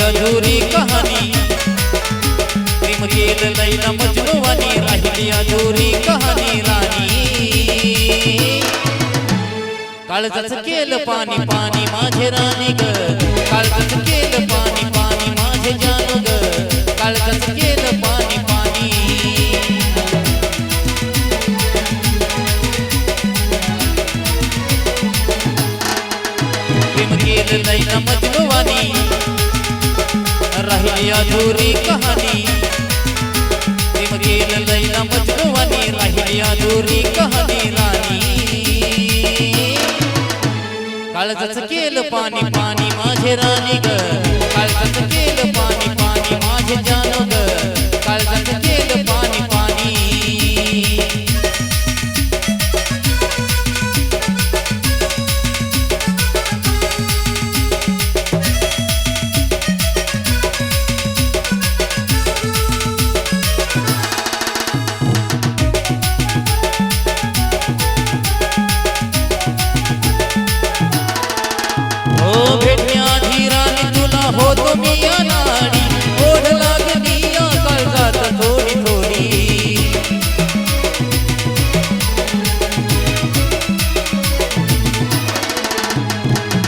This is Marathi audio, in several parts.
अधुरी कहाणी प्रेम केलं लैला मजनूवानी राहिली अधुरी कहाणी राणी काळजाच केलं पाणी पाणी माझे राणी ग काळजाच केलं पाणी पाणी माझे जानू ग काळजाच केलं पाणी पाणी प्रेम केलं लैला मजनूवानी राहिली अधुरी कहाणी प्रेम केलं लैला मजनूवानी राहिली अधुरी कहाणी राणी काळजाच केलं पाणी पाणी माझे राणी ग काळजाच केलं पाणी पाणी माझे जानू ग काळजाच केलं पाणी पाणी भेटण्याआधी राणी तुला होतो मी अनाडी ओढ लागली या काळजात थोडी थोडी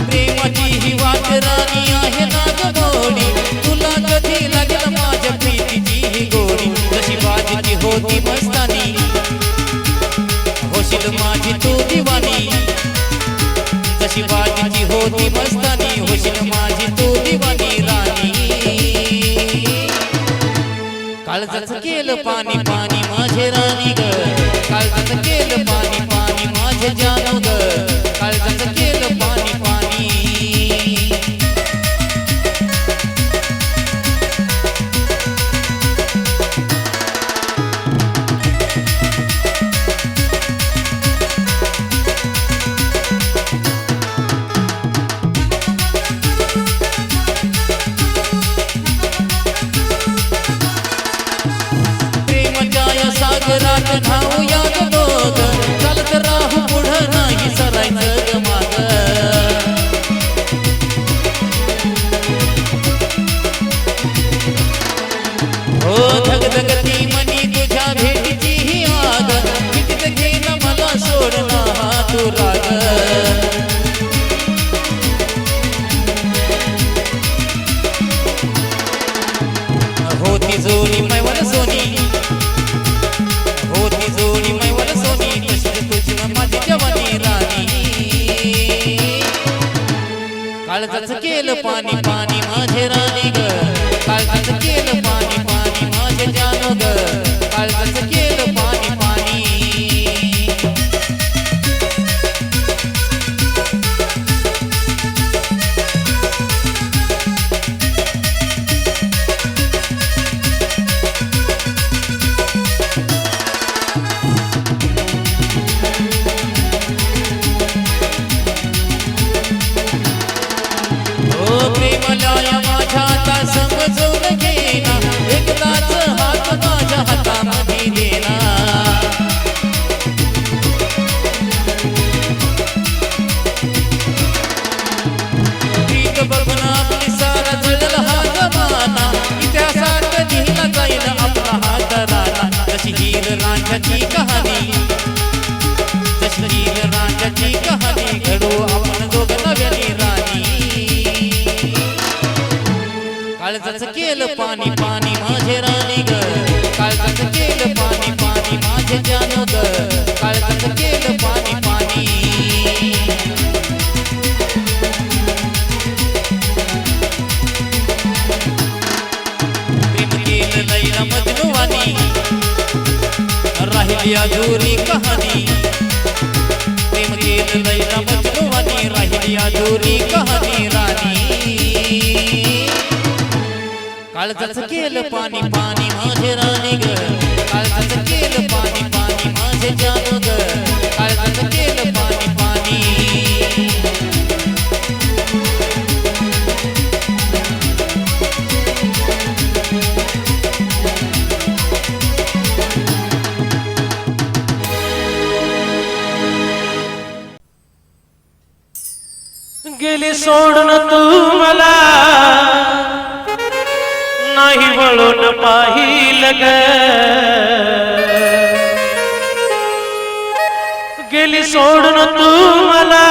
प्रेमाची ही वाट राणी आहे ना ग मोडी तुला कधी लागेल माझ्या प्रीतीची ही गोडी जशी बाजीची होती मस्तानी होशील माझी तू दिवानी जशी बाजीची होती मस्तानी होशील माझी तू दिवानी राणी काळजाच केलं पाणी पाणी माझे राणी ग काळजाच केलं पाणी पाणी माझे जानू ग काळजाच केलं पाणी पाणी सागरात धावूया ग दोघ चालत राहू पुढं नाही सरायचं ग माग हो धगधगती मनी तुझ्या भेटीची ही आग कितीत घेणं मला सोडणं हा तू राग होती जोडी मैवर सोनी जोडी मैवर सोनी तशीच तुझी माझी जवानी राणी काळजाच केलं पाणी पाणी माझे राणी ग काळजाच केलं पाणी पाणी माझे जानू ग काळजाच केलं पाणी पाणी प्रेमलाया माझ्या आता समजून घेना एकदाच हात माझ्या हातामध्ये देना प्रीत बघून आपली सारा जळल हा जमाना इतिहासात लिहिला जाईल आपला हा तराना जशी हीर रांझ्याची कहाणी जशी हीर रांझ्याची कहाणी घडू आपण दोघं नव्यानी राणी काळजाच केलं पाणी पाणी माझे राणी ग काळजाच केलं पाणी पाणी माझे जानू ग काळजाच केलं पाणी पाणी प्रेम केलं लैला मजनूवानी राहिली अधुरी कहाणी प्रेम केलं लैला मजनूवानी राहिली अधुरी कहाणी राणी काळजाच केलं पाणी पाणी माझे राणी ग काळजाच केलं पाणी पाणी माझे जानू ग काळजाच केलं पाणी पाणी गेली सोडून तू मला नाही वळून पाहिलं ग गेली सोडून तू मला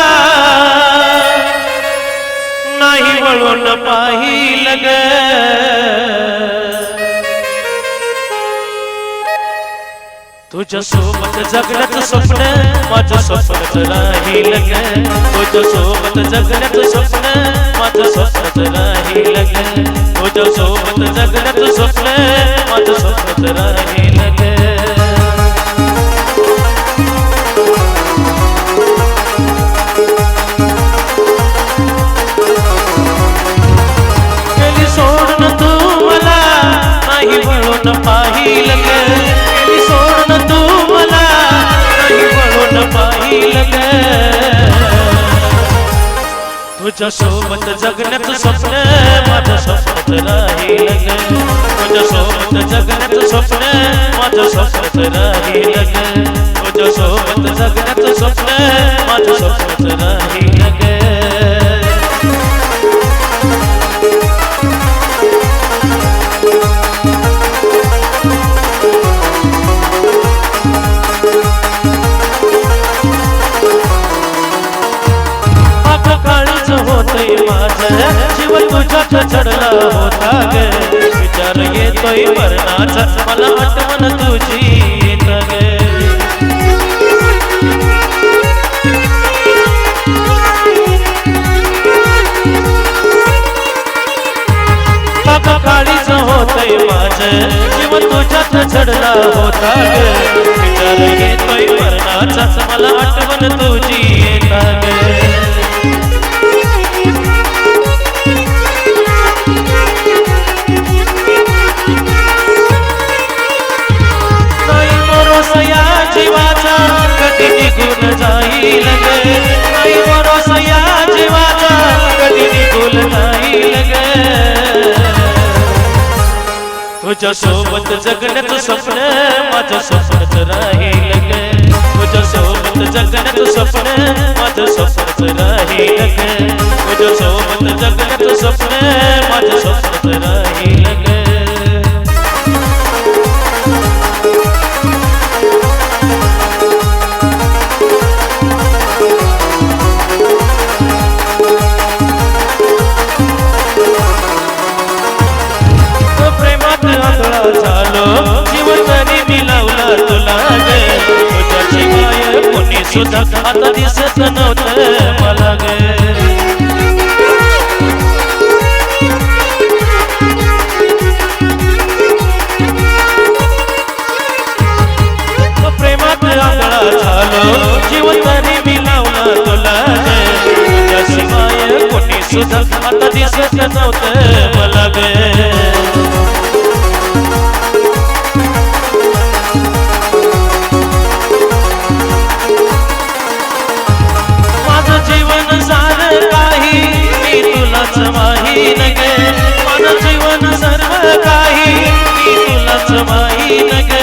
नाही वळून पाहिलं ग तुझ्या सोबत जगण्याचं स्वप्न माझं स्वप्नच राहील ग तुझ्या सोबत जगण्याचं स्वप्न माझं स्वप्नच राहील ग तुझ्या सोबत जगण्याचं स्वप्न माझं स्वप्नच राहील ग गेली सोडून तू मला नाही वळून पाहिलं ग गेली सोडून तू मला नाही वळून पाहिलं ग तुझ्या सोबत जगण्याचं स्वप्न माझं स्वप्नच राहील ग तुझ्या सोबत जगण्याचं स्वप्न माझं स्वप्नच राहील ग तुझ्या सोबत जगण्याचं स्वप्न माझं स्वप्नच राहील ग होतय माझं जीव तुझ्यात चढला होता ग विचार येतोय मरणाचा मला आठवण तुझी येत ग काळीच होतय माझं जीव तुझ्यात चढला होता ग विचार येतोय मरणाचा मला आठवण तुझी येत ग या जीवाचा कधी निघून जाईल ग नाही भरोसा या जीवाचा कधी निघून जाईल ग तुझ्या सोबत जगण्याचं स्वप्न माझं स्वप्नच राहील ग तुझ्या सोबत जगण्याचं स्वप्न माझं स्वप्नच राहील ग तुझ्या सोबत जगण्याचं स्वप्न माझं स्वप्नच राहील ग झालो जीवन तरी मिळवला तुला ग तुझ्या शिवाय कोणी सुद्धा आता दिसत नव्हतं मला ग प्रेमात आंधळा झालो जीवन तरी मिळवला तुला ग तुझ्या शिवाय कोणी सुद्धा आता दिसत नव्हतं मला ग माहीन ग माझं जीवन सर्व काही मी तुलाच माहीन ग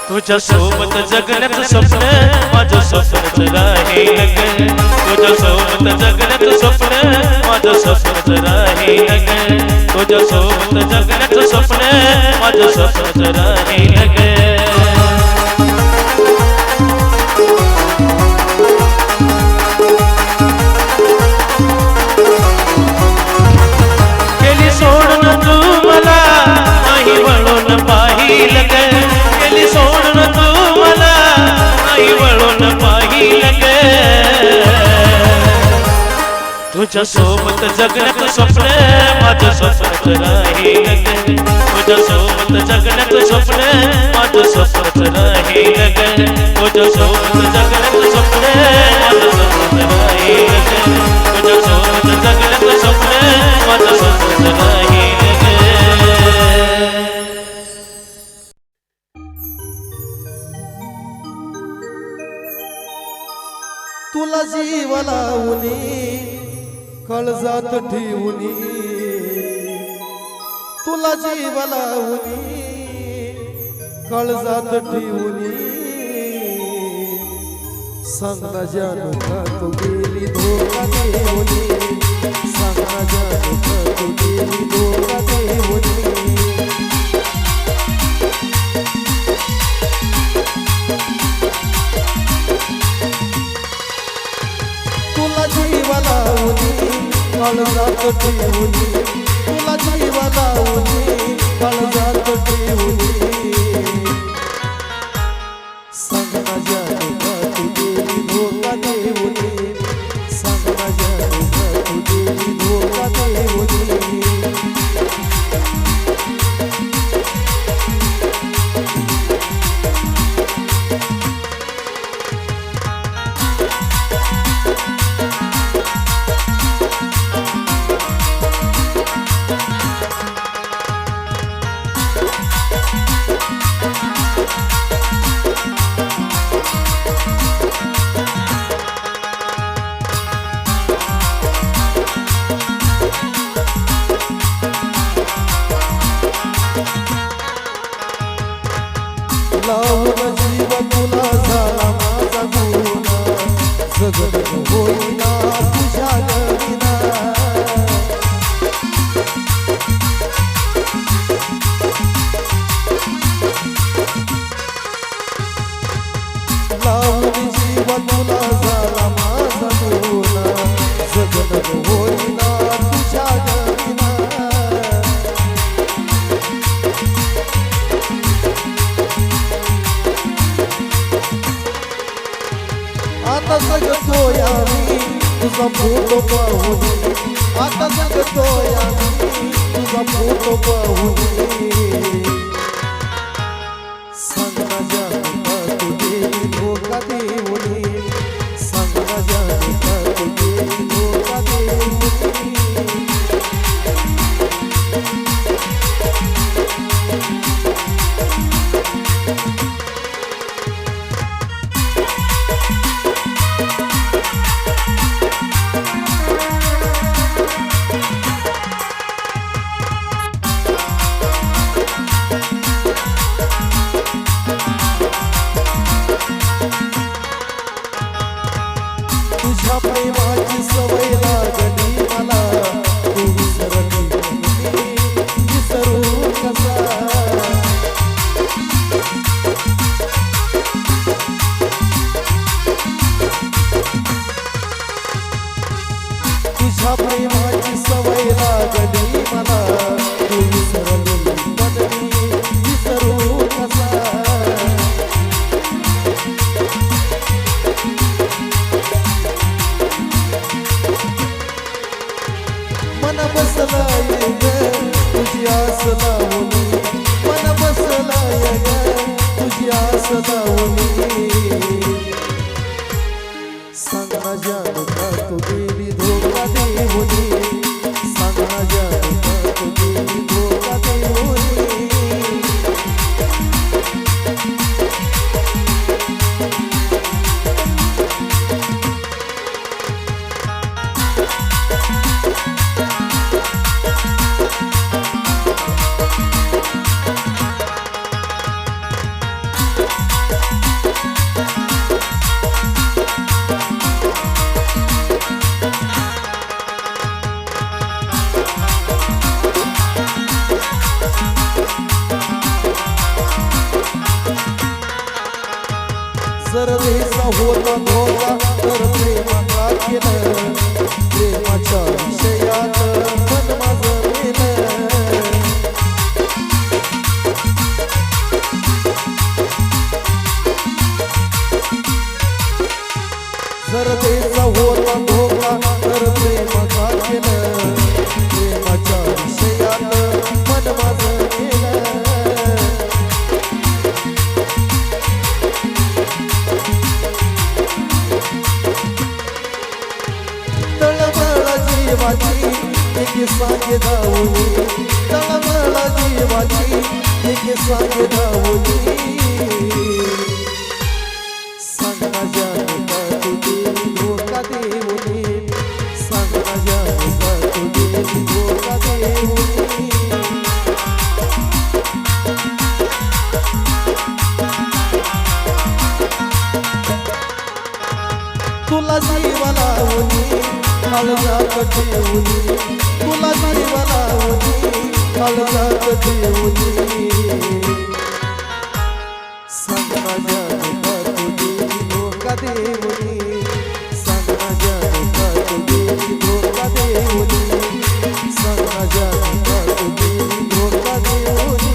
तुझ्या सोबत जगण्याचं स्वप्न माझं स्वप्नच राहील ग तुझ्या सोबत जगण्याचं स्वप्न माझं स्वप्नच राहील ग तुझ्या सोबत जगण्याचं स्वप्न माझं स्वप्नच राहील ग सोडून तू मला नाही वळून पाहिलं ग गेली सोडून तू मला नाही वळून पाहिलं ग तुझ्या सोबत जगण्याचं स्वप्न माझं स्वप्नच राहील ग तुझ्या सोबत जगण्याचं स्वप्न माझं स्वप्नच राहील ग तुझ्या सोबत जगण्याचं स्वप्न माझं स्वप्नच राहील ग तुझ्या सोबत जगण्याचं स्वप्न माझं स्वप्नच राहील ग तुला जीव लावूनी काळजात ठेवूनी तुला जीव लावूनी काळजात ठेवूनी सांग ना जानू का तू गेली धोका देऊनी सांग ना जानू का तू गेली धोका देऊनी तुला जीवा लावूनी काळजात ठेवूनी तुला जीवा लावूनी काळजात ठेवूनी सांग ना जानू का तू गेली धोका देऊनी सांग ना जानू का तू गेली धोका देऊनी लावून जीव तुला झाला माझा गुन्हा जगत होईना तुझ्या गविना लावून जीव तुला झाला माझा गुन्हा जगत होईना तुझ्या गविना आता जगतोय आम्ही तुझा फोटो पाहून आता जगतोय आम्ही तुझा फोटो पाहून सांग ना जानू का तू गेली धोका देऊनी सांग ना जानू का तू गेली धोका देऊनी तुझ्या प्रेमाची सवय लागली मला तू विसरली विसरू कसा तुझ्या प्रेमाची सवय लागली मला तू विसरली पण मी विसरू कसा मन बसलाय ग तुझी आस लावूनी मन बसलाय ग तुझी आस लावूनी सांग ना जानू का तू गेली धोका देऊनी सांग ना जानू का तू गेली धोका देऊनी जर देसा होता धोका तर प्रेमाला केलं प्रेमाच्या विषयात मन माझं मेलं जर देसा होता धोका तर प्रेमाला केलं प्रेमाच्या विषयात मन माझं मेलं जीवाची एक सांगे धावली तळमळा जीवाची एक सांगे धावली सांग ना जानू का तू गेली धोका देऊनी सांग ना जानू का तू गेली धोका देऊनी काळजात ठेवली तुला जीव लावली काळजात ठेवली सांगना जाने का तुझे धोका देवली सांगना जाने का तुझे धोका देवली सांगना जाने का तुझे धोका देवली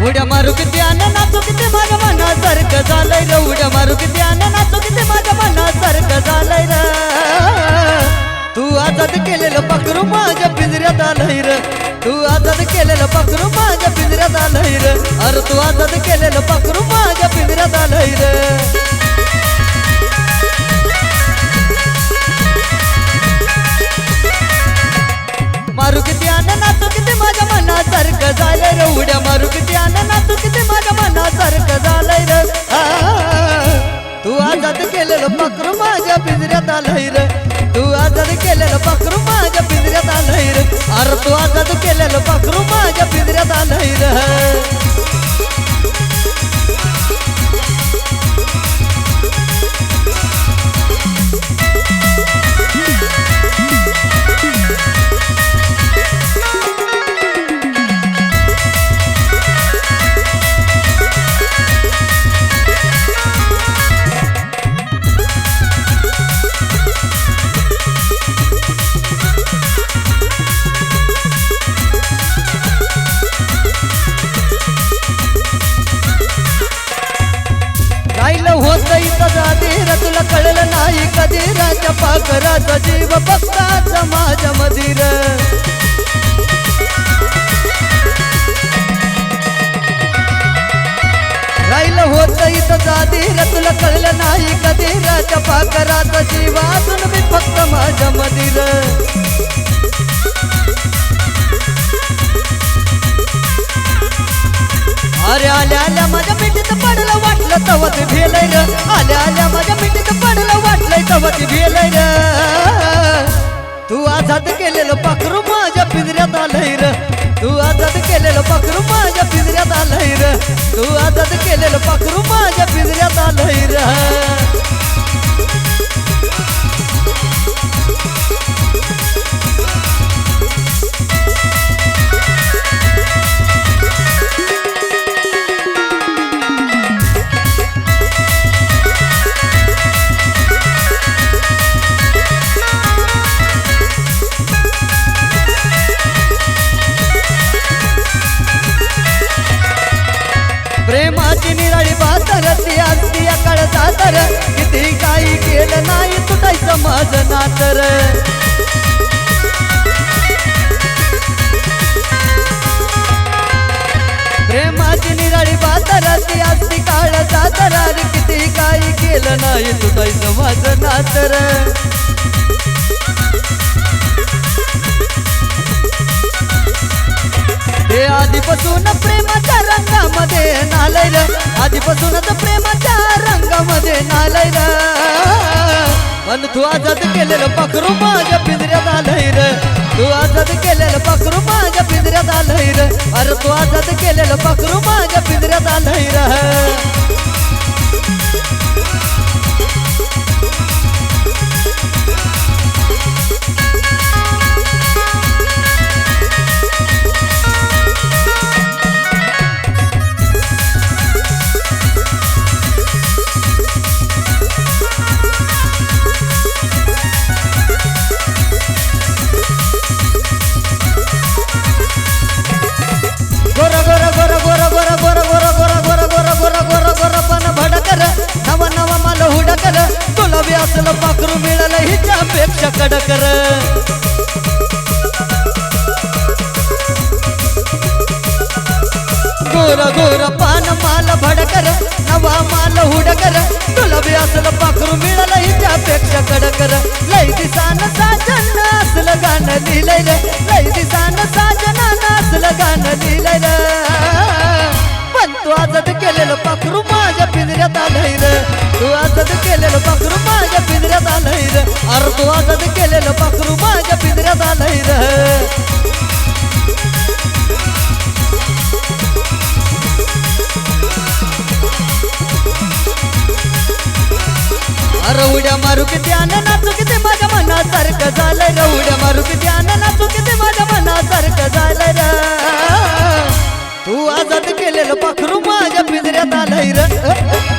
उड्या मारू किती आन नाचू किती माझ्या मनासारखं झालंय र उड्या मारू किती आन नाचू किती माझ्या मनासारखं झालंय र तू आजाद केलेलं पाखरू माझ्या पिंजऱ्यात आलंय र तू आजाद केलेलं पाखरू माझ्या पिंजऱ्यात आलंय र अरे तू आजाद केलेलं पाखरू माझ्या पिंजऱ्यात आलंय र मारू किती आन नाचू किती माझ्या मनासारखं झालंय र उड्या मारू किती आन नाचू किती माझ्या मनासारखं झालंय र तू आजाद केलेलं पाखरू माझ्या पिंजऱ्यात आलंय र तू आजाद केलेलं पाखरू माझ्या पिंजऱ्यात आलंय र अरे तू आजाद केलेलं पाखरू माझ्या पिंजऱ्यात आलंय र तुला कळलं नाही कधी राजा पाखराचा जीव भक्ताचा माझ्या मधीर राहिलं होत इथं जाधीर तुला कळलं नाही कधी राजा पाखराचा जीव असून मी फक्त माझ्या मधीर अरे आल्या आल्या माझ्या पिठीत पडलं वाटलं तव ते भेलय र आल्या आल्या माझ्या पिठीत पडलं वाटलंय तव ते भेलय र तू आजाद केलेलं पाखरू माझ्या पिंजऱ्यात आलंय र तू आजाद केलेलं पाखरू माझ्या पिंजऱ्यात आलंय र तू आजाद केलेलं पाखरू माझ्या पिंजऱ्यात आलंय र प्रेमाची निराळी बातर ती असती या काळात तर किती काही केलं नाही तुटायचं माझं नातर प्रेमाची निराळी बातर ती असती काळात तर किती काही केलं नाही तुटायचं माझं नातर हे आधीपासून प्रेमाच्या रंगामध्ये नालय र आधीपासूनच प्रेमाच्या रंगामध्ये नालय र पण तू आजाद केलेलं पाखरू माझ्या पिंजऱ्यात आलंय र तू आजाद केलेलं पाखरू माझ्या पिंजऱ्यात आलंय र अरे तू आजाद केलेलं पाखरू माझ्या पिंजऱ्यात आलंय र गोरा गोरा गोरा गोरा गोरा गोरा गोरा गोरा गोरा गोरा गोरा असलं हुडकर तुला बी असलं पाखरू मिळालं हिच्यापेक्षा कडकर लय दिसानं साजन असलं गाणं लिहिलंय रे लय दिसानं साजनानं असलं गाणं लिहिलंय रे पण तू आजाद केलेलं पाखरू माझ्या पिंजऱ्यात आलंय रे तू आजाद केलेलं पाखरू माझ्या पिंजऱ्यात आलंय रे अरे तू आजाद केलेलं पाखरू माझ्या पिंजऱ्यात आलंय रे अरे उड्या मारू किती आनंद नाचू किती माझ्या मनासारखं झालंय रे उड्या मारू किती आनंद नाचू किती माझ्या मनासारखं झालंय रे तू आजाद केलेलं पाखरू माझ्या पिंजऱ्यात आलंय रे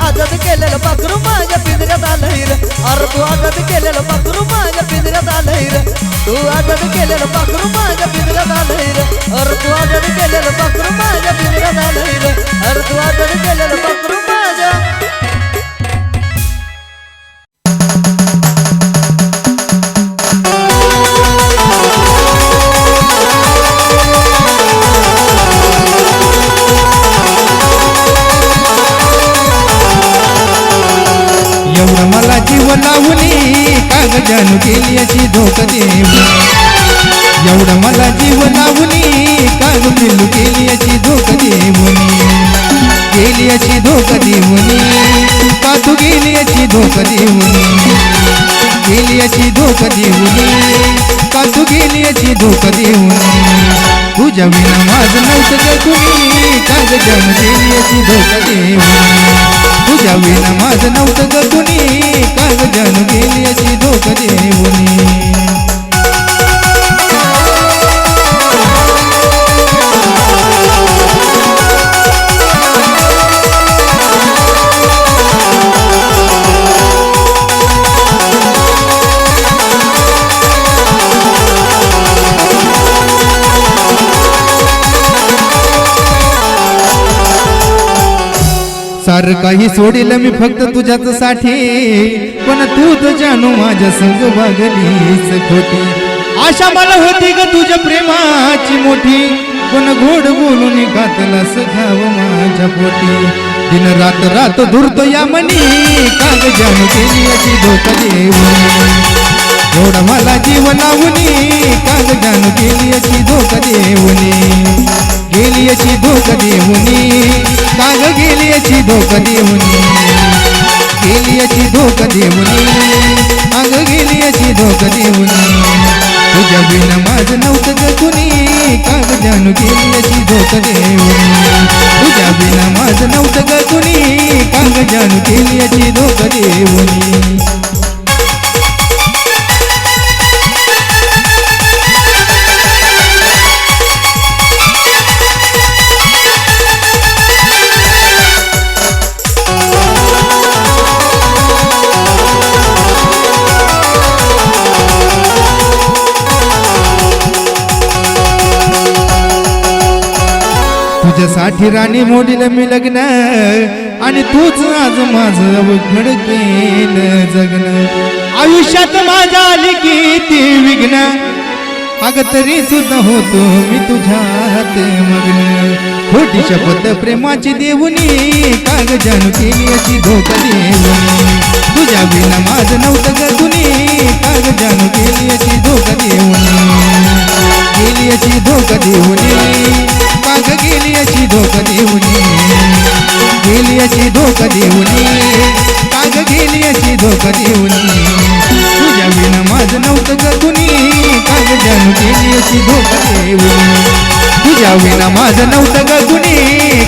आजाद केलेलं पाखरू माझ्या पिंजऱ्यात आलंय रे अरे तू आजाद केलेलं पाखरू माझ्या पिंजऱ्यात आलंय रे तू आजाद केलेलं पाखरू माझ्या पिंजऱ्यात आलंय रे अरे तू आजाद केलेलं पाखरू माझ्या पिंजऱ्यात आलंय रे अरे तू आजाद केलेलं पाखरू माझ्या एवढं मला जीव लावली काग जानू केली अशी धोका देऊन एवढं मला जीव लावली काग पिल्लू केली अशी धोका देऊन गेली अशी धोका देऊन का तू गेली अशी धोका देऊन गेली अशी धोका देऊन का तू गेली अशी धोका देऊन तुझ्या विना माझं नव्हतं ग कुणी काग जानू केली अशी धोका देऊन तुझ्या विना माझं नव्हतं ग कुणी काग जानू गेली अशी धोका देऊन सारं काही सोडील मी फक्त तुझ्याच साठी पण तू तर जानू माझ्या संग वागलीस खोटी आशा मला होती ग तुझ्या प्रेमाची मोठी पण गोड बोलून घातलास घाव माझ्या पोटी दिन रात रात धुरतो या मनी काग जानू केली अशी धोका देऊन एवढा मला जीव लावूनी काग जानू केली अशी धोका देऊन गेली अशी धोका देऊनी काग गेली अशी धोका देऊनी गेली अशी धोका देऊनी अग गेली अशी धोका देऊनी तुझ्या विना माझं नव्हतं ग कुणी काग जानू गेली अशी धोका देऊनी तुझ्या विना माझं नव्हतं ग कुणी काग जानू गेली अशी धोका देऊनी तुझ्यासाठी राणी मोडील मी लग्न आणि तूच आज माझं अवघड केलं जगणं आयुष्यात माझ्या आली किती विघ्न अगं तरी सुद्धा होतो मी तुझ्यात मग्न खोटी शपथ प्रेमाची देऊनी काग जानू केली अशी धोका देऊनी तुझ्या विना माझं नव्हतं ग कुणी काग जानू केली अशी धोका देऊनी गेली अशी धोका देऊनी काग गेली अशी धोका देऊनी गेली अशी धोका देऊनी काग गेली अशी धोका देऊनी तुझ्या विना माझं नव्हतं ग कुणी काग जानू केली अशी धोका देऊनी तुझ्या विना माझं नव्हतं ग कुणी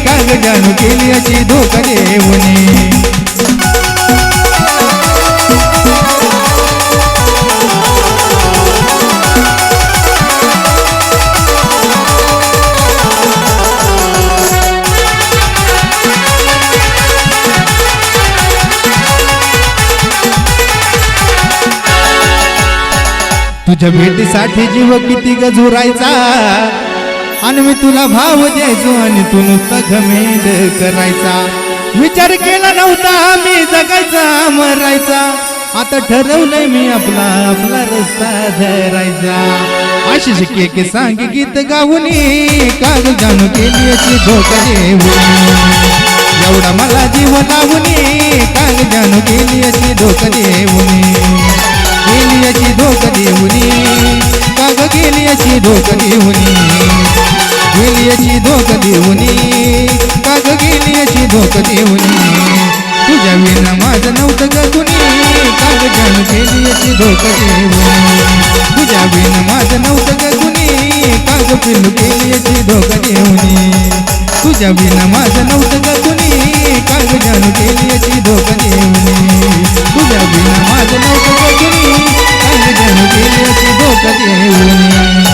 काग जानू केली अशी धोका देऊनी तुझ्या भेटीसाठी जीव किती गजुरायचा आणि मी तुला भाव द्यायचो आणि तू नुसता घमेंड करायचा विचार केला नव्हता मी जगायचा मरायचा आता ठरवलंय मी आपला आपला रस्ता धरायचा आशिष के सांग गीत गाऊनी काग जानू केली अशी धोका देऊनी एवढा मला जीव लावून काग जानू गेली अशी धोका देऊन गेली अशी धोका देऊन काग गेली अशी धोका देऊन गेली अशी धोका देऊन काग गेली अशी धोका देऊन तुझ्या विना माझं नव्हतं ग कुणी काग जानू गेली अशी धोका देऊन तुझ्या विना माझं नव्हतं ग कुणी काग पिल्लू गेली अशी धोका देऊन तुझ्या विना माझं नव्हतं ग कुणी काग जानू गेली अशी धोका देऊन तुझ्या विना माझं नव्हतं ग कुणी काग जानू गेली अशी धोका देऊन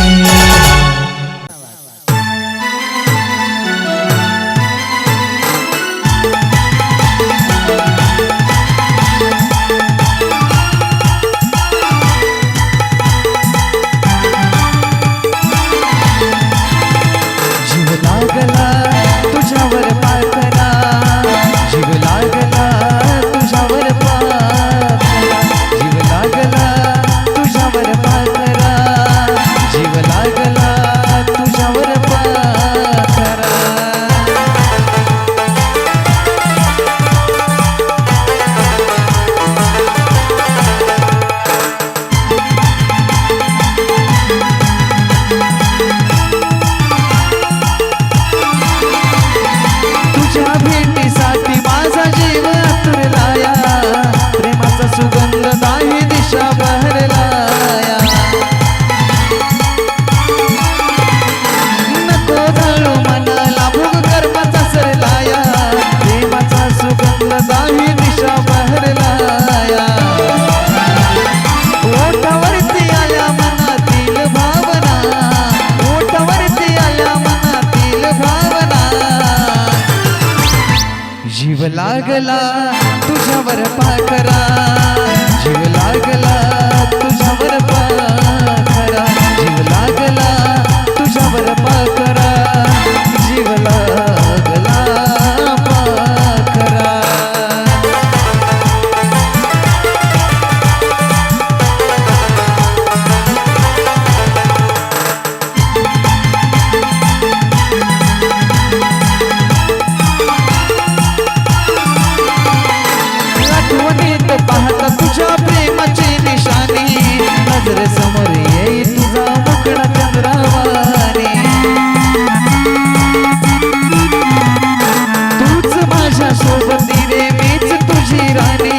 जीव लागला तुझ्यावर पाखरा जीव लागला तुझ्यावर पाखरा जीव लागला तुझ्यावर पाखरा जीव लागला पाखरा पाहता तुझ्या प्रेमाची निशाणी नजरे समोर येईल तुझा मुखडा चंद्रावाने तूच माझ्या सोबती रे मीच तुझी राणी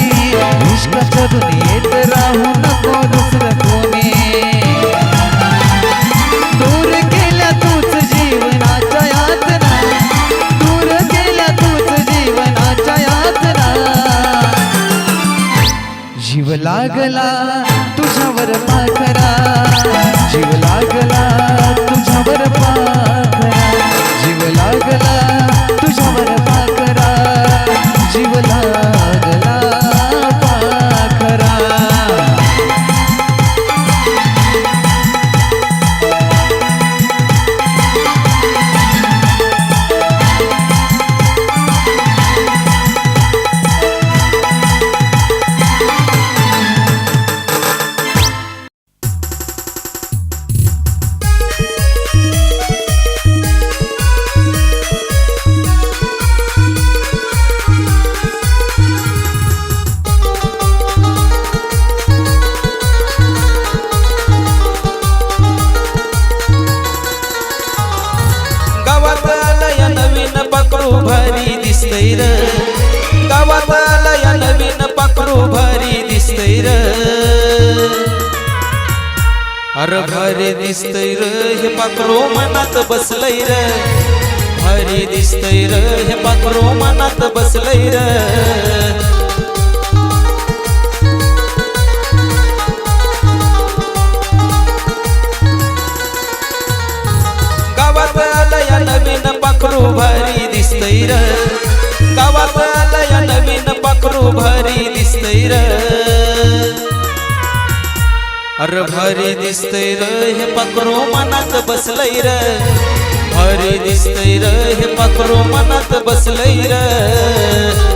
इश्काच्या दुनियेत राहू नको दुसरं कोणी दूर गेल्या तूच जीवनाच्या यातना दूर गेल्या तूच जीवनाच्या यातना जीव लागला तुझ्यावर पाखरा जीव लागला तुझ्यावर पाखरा जीव लागला तुझ्यावर पाखरा जीव लागला पाखरा भारी दिसतंय र गावात आलया नवीन पाखरू भारी दिसतंय र अरे भारी दिसतंय र हे पाखरू मनात बसलंय र भारी दिसतंय र हे पाखरू मनात बसलंय र गावात आलया नवीन पाखरू भारी दिसतंय र गावात आलया नवीन पाखरू भारी दिसतंय र अरे भारी दिसतंय र हे पाखरू मनात बसलंय र भारी दिसतंय र हे पाखरू मनात बसलंय र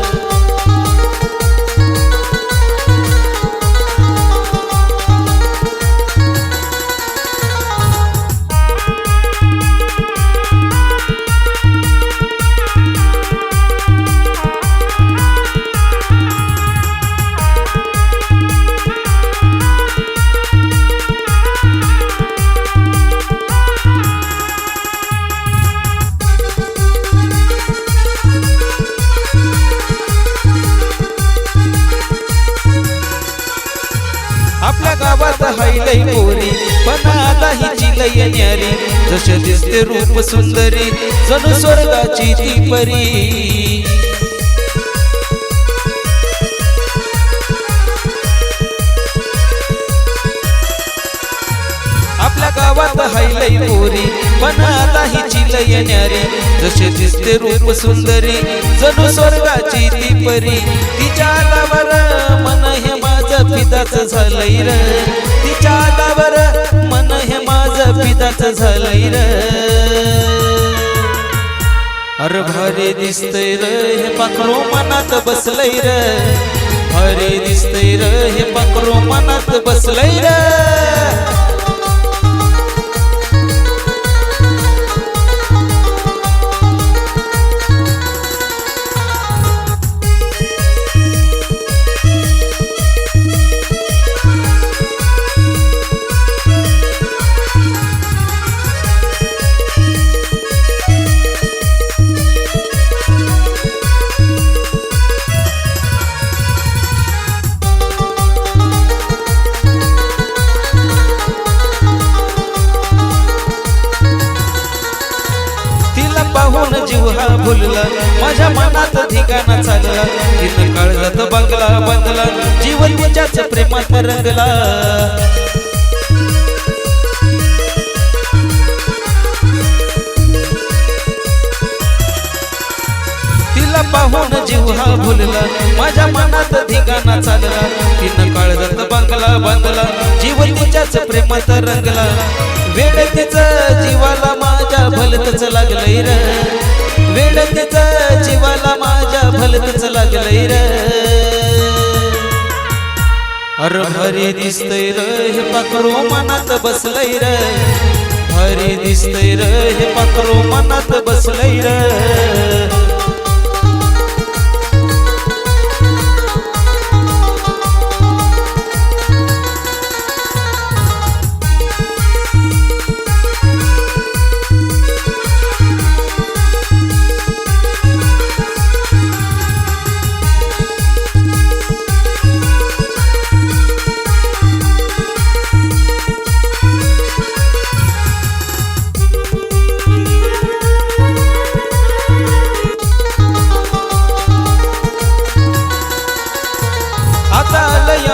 गावात हायलय पोरी पण आता हिची लय न्यारी जसे दिसते रूप सुंदरी जणू स्वर्गाची ती परी आपल्या गावात हायलय पोरी पण आता हिची लय न्यारी जसे दिसते रूप सुंदरी जणू स्वर्गाची ती परी तिच्या आलावर मन हे माझं फिदाच झालंय र तिच्या आलावर मन हे माझं फिदाच झालंय र अरे भारी दिसतंय र हे पाखरू मनात बसलंय र भारी दिसतंय र हे पाखरू मनात बसलंय र पाहून जीव हा भुलला माझ्या मनात ठिकाणा चालला तिथं काळजात बंगला बांधला जीव तिच्याच प्रेमात रंगला तिला पाहून जीव हा भुलला माझ्या मनात ठिकाणा चालला तिनं काळजात बंगला बांधला जीव तिच्याच प्रेमात रंगला वेळ तिचं जीवाला माझ्या भलतच लागलंय र वेळ तिचं जीवाला माझ्या भलतच लागलंय र अरे भारी दिसतंय र हे पाखरू मनात बसलंय र भारी दिसतंय र हे पाखरू मनात बसलंय र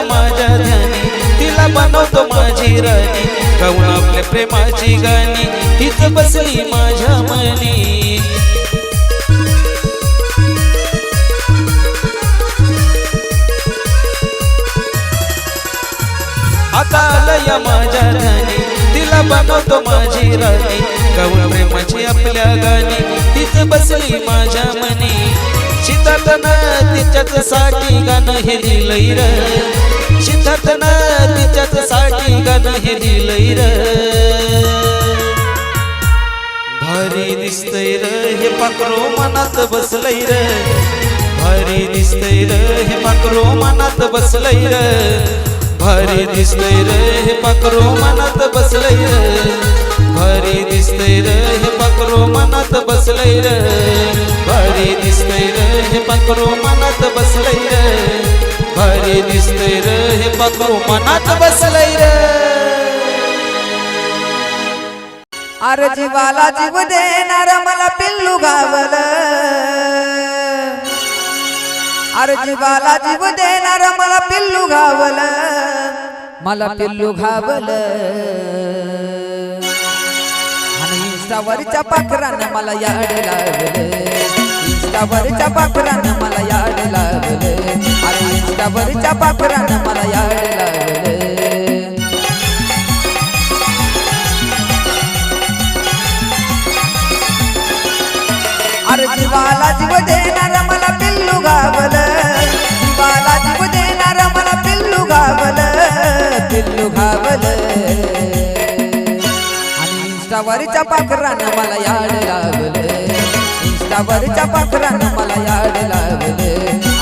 माझ्या ध्यानी तिला बनवतो माझी राणी गाऊन आपल्या प्रेमाची गाणी तीच बसली माझ्या मनी आता आलया माझ्या ध्यानी तिला बनवतो माझी राणी गाऊन प्रेमाची आपल्या गाणी तीच बसली माझ्या मनी शीतातनं तिच्याच साठी गाणं हे दिलंय र शीतातनं तिच्याच साठी गाणं हे दिलंय र भारी दिसतंय र हे पाखरू मनात बसलंय र भारी दिसतंय र हे पाखरू मनात बसलंय र भारी दिसतंय र हे पाखरू मनात बसलंय र भारी दिसतंय र हे पाखरू मनात बसलंय र भारी दिसतंय र हे पाखरू मनात बसलंय र भारी दिसतंय र हे पाखरू मनात बसलंय र अरे जीवाला जीव देणार मला पिल्लू गावलं अरे जीवाला जीव देणार मला पिल्लू गावलं मला पिल्लू घावलं आणि इंस्टावरच्या पाखरानं मला याड लावलं इंस्टावरच्या पाखरानं मला याड लावलं अरे इंस्टावरच्या पाखरानं मला याड लावलं अरे जीवाला जीव देणार मला पिल्लू गावलं जीवाला जीव देणार मला पिल्लू गावलं आणि इंस्टावरच्या पाखरानं मला याड लावलं इंस्टावरच्या पाखरानं मला याड लावलं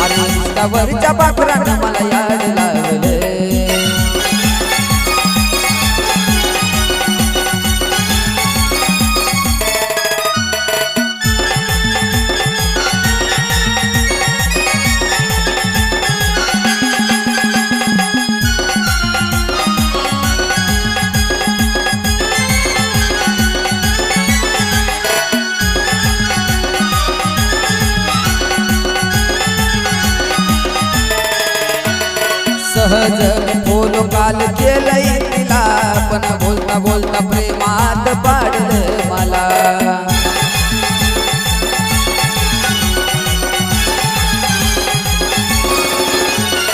अरे इंस्टावरच्या पाखरानं मला याड लावलं सहज मी बोलो काल केलंय तिला पण बोलता बोलता प्रेमात पाडलं मला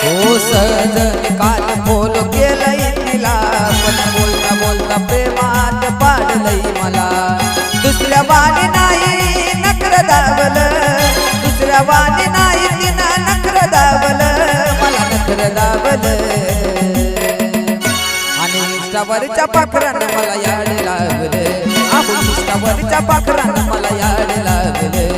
हो सहज मी काल बोलो केलंय तिला पण बोलता बोलता प्रेमात पाडलंय मला दुसऱ्या वाणी नाही नखर दावलं दुसऱ्या वाणी नाही तिनं नखर दावलं मला नखर दावलं आणि इष्टावरच्या पाखरानं मला याड लागलं आपण इष्टावरच्या पाखरानं मला याड लागलं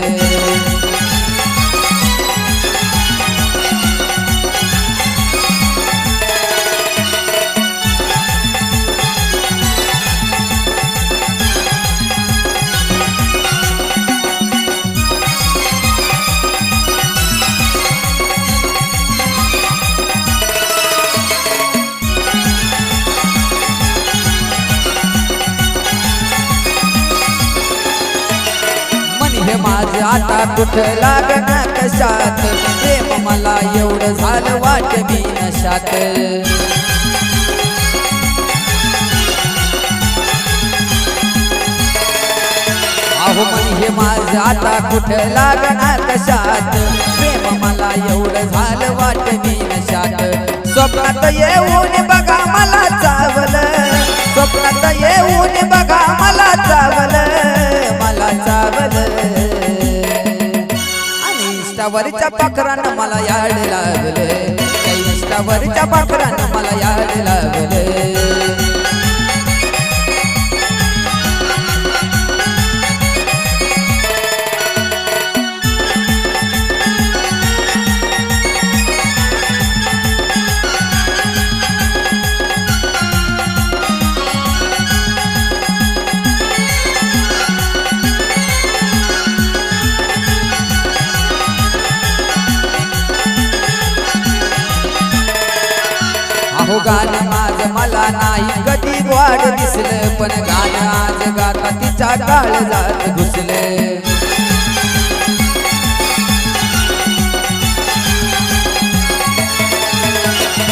हे माझं आता कुठं लागणार कशात प्रेम मला एवढं झालं वाट मी नशात अहो मन हे माझं आता कुठं लागणार कशात प्रेम मला एवढं झालं वाट मी नशात स्वप्नात येऊन बघा मला चावलं स्वप्नात येऊन बघा मला चावलं मला चावलं आणि इष्टावरच्या पाखरानं मला याड लागलं काही इष्टावरच्या पाखरानं मला याड लागलं अहो गाणं माझं मला नाही कधी वाढ दिसलं पण गाणं आज गाता तिच्या काळजात घुसलं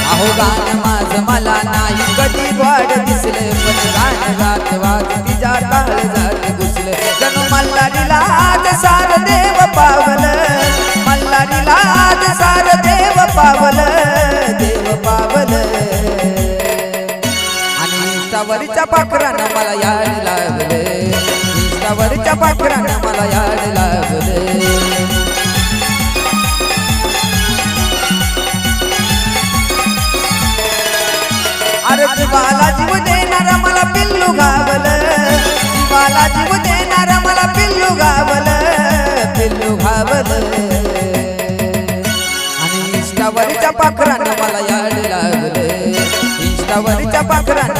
अहो गाणं माझं मला नाही कधी वाढ दिसलं पण गाणं गात वाज तिच्या काळजात घुसलं जणू मल्हारीला आज सार देव पावलं मल्हारीला आज सार देव पावलं देव पावलं आणि इष्टावरच्या पाखरानं मला याड लागलं इष्टावरच्या पाखरानं मला याड लागलं अरे जीवाला जीव देणारा मला पिल्लू गावलं जीवाला जीव देणारा मला पिल्लू गावलं पिल्लू गावलं आणि इष्टावरच्या पाखरानं मला याड लागलं इष्टावरच्या पाखरानं